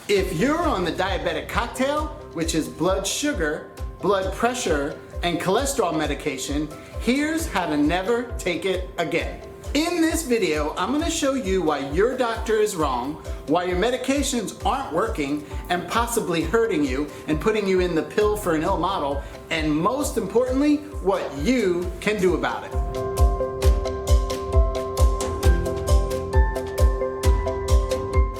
If you're on the diabetic cocktail, which is blood sugar, blood pressure, and cholesterol medication, here's how to never take it again. In this video, I'm going to show you why your doctor is wrong, why your medications aren't working and possibly hurting you and putting you in the pill for an ill model, and most importantly, what you can do about it.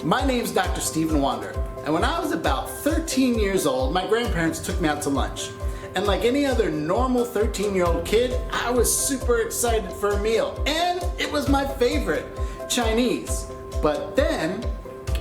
My name's Dr. Stephen Wander, and when I was about 13 years old, my grandparents took me out to lunch. And like any other normal 13-year-old kid, I was super excited for a meal. And it was my favorite, Chinese. But then,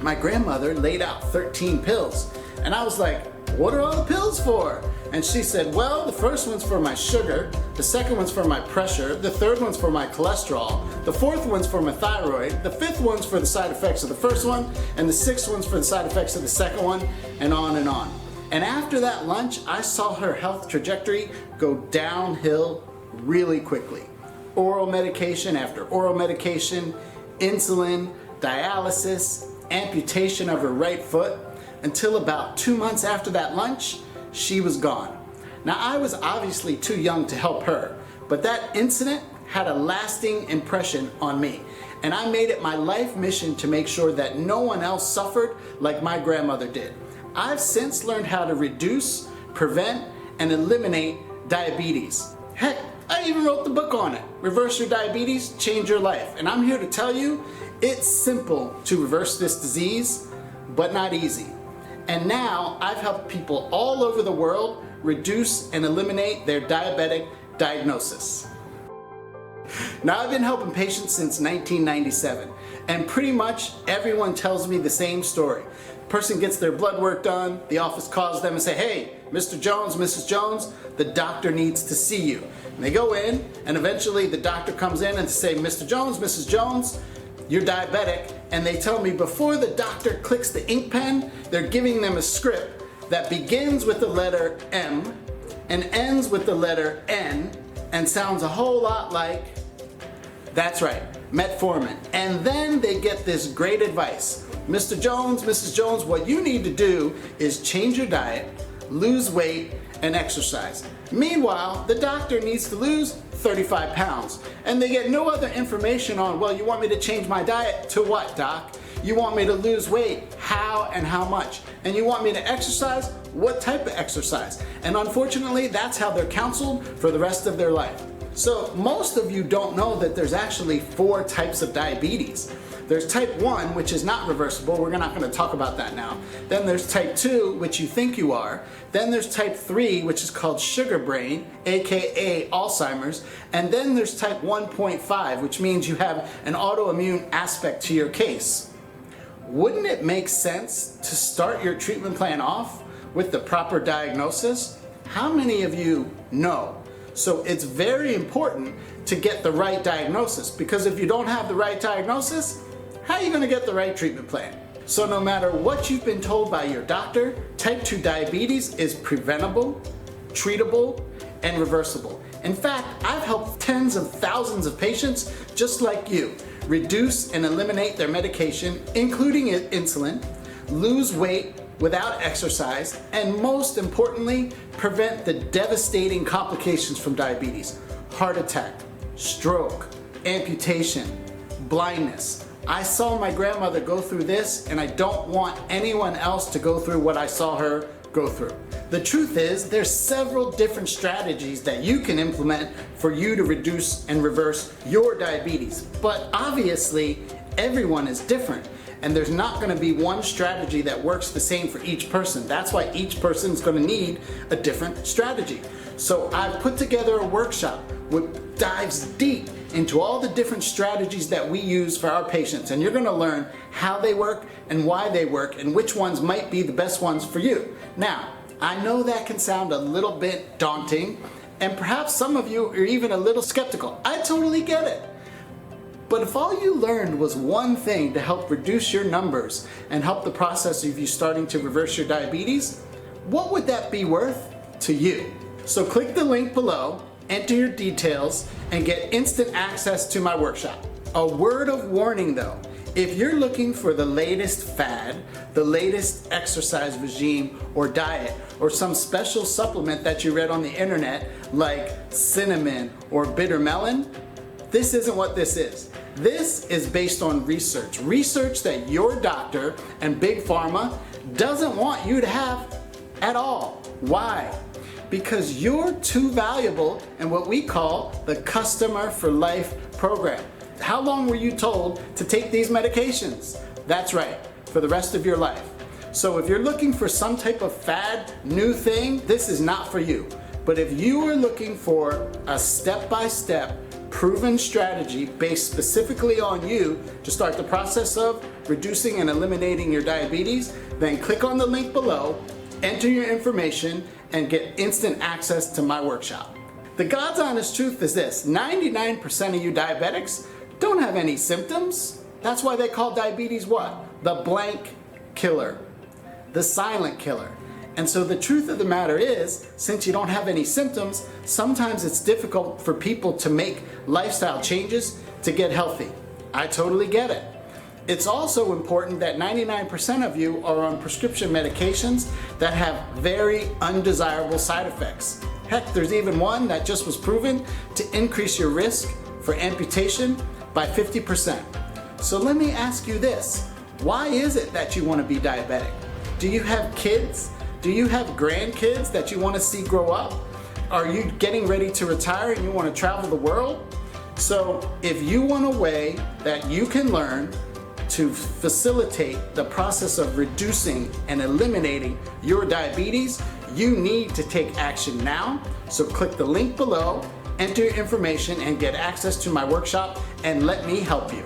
my grandmother laid out 13 pills. And I was like, what are all the pills for? And she said, well, the first one's for my sugar, the second one's for my pressure, the third one's for my cholesterol, the fourth one's for my thyroid, the fifth one's for the side effects of the first one, and the sixth one's for the side effects of the second one, and on and on. And after that lunch, I saw her health trajectory go downhill really quickly. Oral medication after oral medication, insulin, dialysis, amputation of her right foot, until about 2 months after that lunch, she was gone. Now, I was obviously too young to help her, but that incident had a lasting impression on me. And I made it my life mission to make sure that no one else suffered like my grandmother did. I've since learned how to reduce, prevent, and eliminate diabetes. Heck, I even wrote the book on it, Reverse Your Diabetes, Change Your Life. And I'm here to tell you, it's simple to reverse this disease, but not easy. And now I've helped people all over the world reduce and eliminate their diabetic diagnosis. Now, I've been helping patients since 1997, and pretty much everyone tells me the same story. Person gets their blood work done, the office calls them and say, hey, Mr. Jones, Mrs. Jones, the doctor needs to see you. And they go in, and eventually the doctor comes in and say, Mr. Jones, Mrs. Jones, you're diabetic. And they tell me before the doctor clicks the ink pen, they're giving them a script that begins with the letter M and ends with the letter N and sounds a whole lot like, that's right, Metformin. And then they get this great advice. Mr. Jones, Mrs. Jones, what you need to do is change your diet, lose weight, and exercise. Meanwhile, the doctor needs to lose 35 pounds. And they get no other information on, well, you want me to change my diet to what, doc? You want me to lose weight? How and how much? And you want me to exercise? What type of exercise? And unfortunately, that's how they're counseled for the rest of their life. So most of you don't know that there's actually 4 types of diabetes. There's type 1, which is not reversible. We're not going to talk about that now. Then there's type 2, which you think you are. Then there's type 3, which is called sugar brain, aka Alzheimer's. And then there's type 1.5, which means you have an autoimmune aspect to your case. Wouldn't it make sense to start your treatment plan off with the proper diagnosis? How many of you know? So it's very important to get the right diagnosis, because if you don't have the right diagnosis, how are you going to get the right treatment plan? So no matter what you've been told by your doctor, type 2 diabetes is preventable, treatable, and reversible. In fact, I've helped tens of thousands of patients just like you reduce and eliminate their medication, including insulin, lose weight without exercise, and most importantly, prevent the devastating complications from diabetes: heart attack, stroke, amputation, blindness. I saw my grandmother go through this, and I don't want anyone else to go through what I saw her go through. The truth is, there's several different strategies that you can implement for you to reduce and reverse your diabetes. But obviously, everyone is different, and there's not going to be one strategy that works the same for each person. That's why each person is going to need a different strategy. So I've put together a workshop which dives deep into all the different strategies that we use for our patients, and you're going to learn how they work and why they work and which ones might be the best ones for you. Now, I know that can sound a little bit daunting, and perhaps some of you are even a little skeptical. I totally get it. But if all you learned was one thing to help reduce your numbers and help the process of you starting to reverse your diabetes, what would that be worth to you? So click the link below, enter your details, and get instant access to my workshop. A word of warning though, If you're looking for the latest fad, the latest exercise regime or diet, or some special supplement that you read on the internet like cinnamon or bitter melon, this isn't what this is. This is based on research. Research that your doctor and Big Pharma doesn't want you to have at all. Why? Because you're too valuable in what we call the Customer for Life program. How long were you told to take these medications? That's right, for the rest of your life. So if you're looking for some type of fad, new thing, this is not for you. But if you are looking for a step-by-step proven strategy based specifically on you to start the process of reducing and eliminating your diabetes, then click on the link below, enter your information, and get instant access to my workshop. The God's honest truth is this: 99% of you diabetics don't have any symptoms. That's why they call diabetes what? The blank killer, the silent killer. And so the truth of the matter is, since you don't have any symptoms, sometimes it's difficult for people to make lifestyle changes to get healthy. I totally get it. It's also important that 99% of you are on prescription medications that have very undesirable side effects. Heck, there's even one that just was proven to increase your risk for amputation by 50%. So let me ask you this: why is it that you want to be diabetic? Do you have kids? Do you have grandkids that you want to see grow up? Are you getting ready to retire and you want to travel the world? So if you want a way that you can learn to facilitate the process of reducing and eliminating your diabetes, you need to take action now. So click the link below, enter your information, and get access to my workshop, and let me help you.